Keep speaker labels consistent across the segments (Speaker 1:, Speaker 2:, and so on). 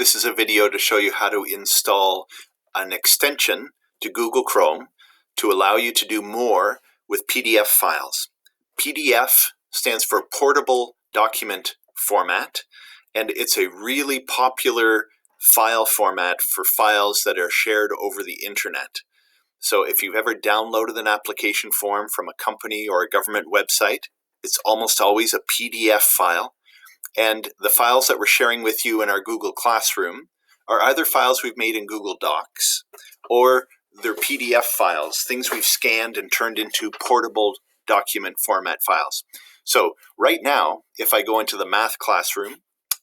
Speaker 1: This is a video to show you how to install an extension to Google Chrome to allow you to do more with PDF files. PDF stands for Portable Document Format, and it's a really popular file format for files that are shared over the internet. So if you've ever downloaded an application form from a company or a government website, it's almost always a PDF file. And the files that we're sharing with you in our Google Classroom are either files we've made in Google Docs or they're PDF files, things we've scanned and turned into portable document format files. So right now, if I go into the math classroom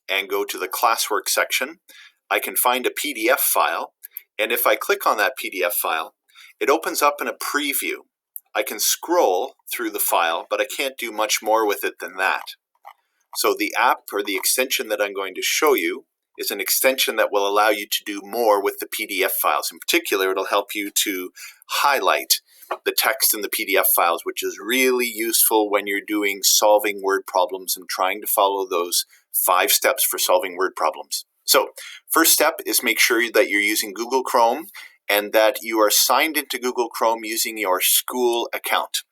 Speaker 1: and go to the classwork section, I can find a PDF file. And if I click on that PDF file, it opens up in a preview. I can scroll through the file, but I can't do much more with it than that. So the app or the extension that I'm going to show you is an extension that will allow you to do more with the PDF files. In particular, it'll help you to highlight the text in the PDF files, which is really useful when you're doing solving word problems and trying to follow those 5 steps for solving word problems. So first step is make sure that you're using Google Chrome and that you are signed into Google Chrome using your school account.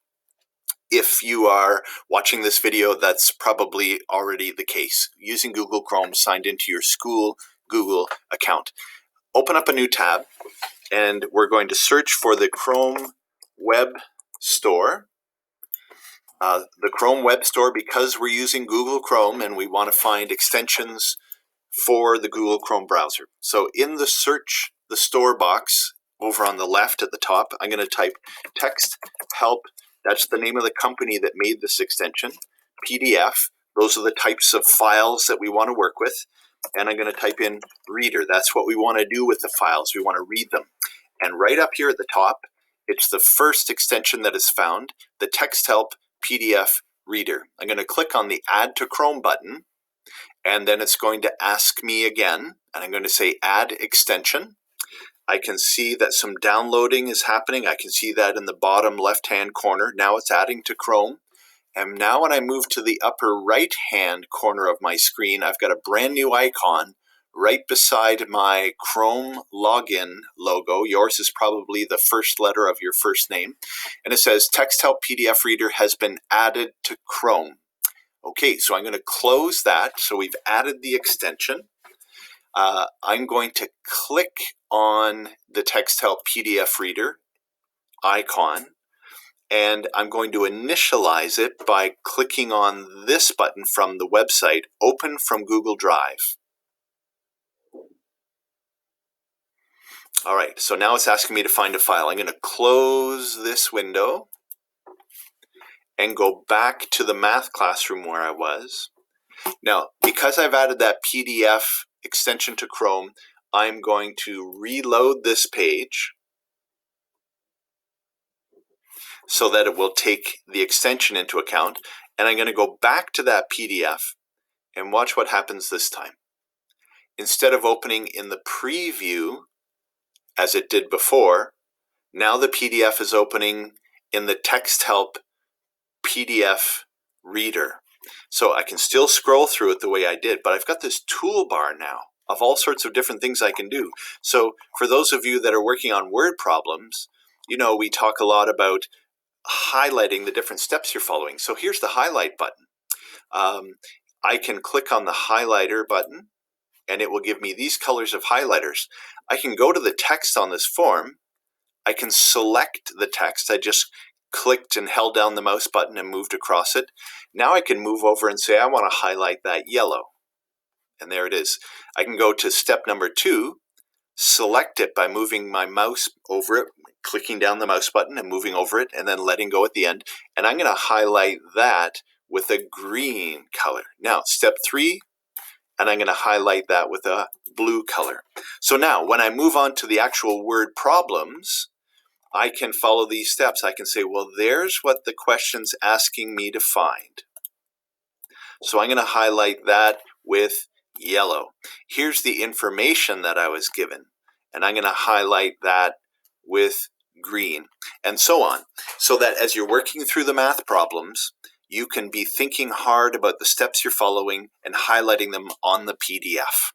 Speaker 1: If you are watching this video, that's probably already the case. Using Google Chrome signed into your school Google account. Open up a new tab and we're going to search for the Chrome Web Store. The Chrome Web Store, because we're using Google Chrome and we want to find extensions for the Google Chrome browser. So in the search, the store box over on the left at the top, I'm going to type TextHelp. That's the name of the company that made this extension, PDF. Those are the types of files that we want to work with. And I'm going to type in Reader. That's what we want to do with the files. We want to read them. And right up here at the top, it's the first extension that is found, the TextHelp PDF Reader. I'm going to click on the Add to Chrome button, and then it's going to ask me again, and I'm going to say Add Extension. I can see that some downloading is happening. I can see that in the bottom left-hand corner. Now it's adding to Chrome. And now when I move to the upper right-hand corner of my screen, I've got a brand new icon right beside my Chrome login logo. Yours is probably the first letter of your first name. And it says TextHelp PDF Reader has been added to Chrome. Okay, so I'm going to close that. So we've added the extension. I'm going to click on the TextHelp PDF Reader icon, and I'm going to initialize it by clicking on this button from the website, Open from Google Drive. All right, so now it's asking me to find a file. I'm going to close this window and go back to the math classroom where I was. Now, because I've added that PDF extension to Chrome, I'm going to reload this page so that it will take the extension into account. And I'm going to go back to that PDF and watch what happens this time. Instead of opening in the preview as it did before, now the PDF is opening in the TextHelp PDF Reader. So I can still scroll through it the way I did, but I've got this toolbar now of all sorts of different things I can do. So for those of you that are working on word problems, you know, we talk a lot about highlighting the different steps you're following. So here's the highlight button. I can click on the highlighter button and it will give me these colors of highlighters. I can go to the text on this form. I can select the text. I just clicked and held down the mouse button and moved across it. Now I can move over and say I want to highlight that yellow. And there it is. I can go to step number 2, select it by moving my mouse over it, clicking down the mouse button and moving over it, and then letting go at the end. And I'm going to highlight that with a green color. Now, step 3, and I'm going to highlight that with a blue color. So now, when I move on to the actual word problems, I can follow these steps. I can say, well, there's what the question's asking me to find. So I'm going to highlight that with yellow. Here's the information that I was given, and I'm going to highlight that with green, and so on. So that as you're working through the math problems, you can be thinking hard about the steps you're following and highlighting them on the PDF.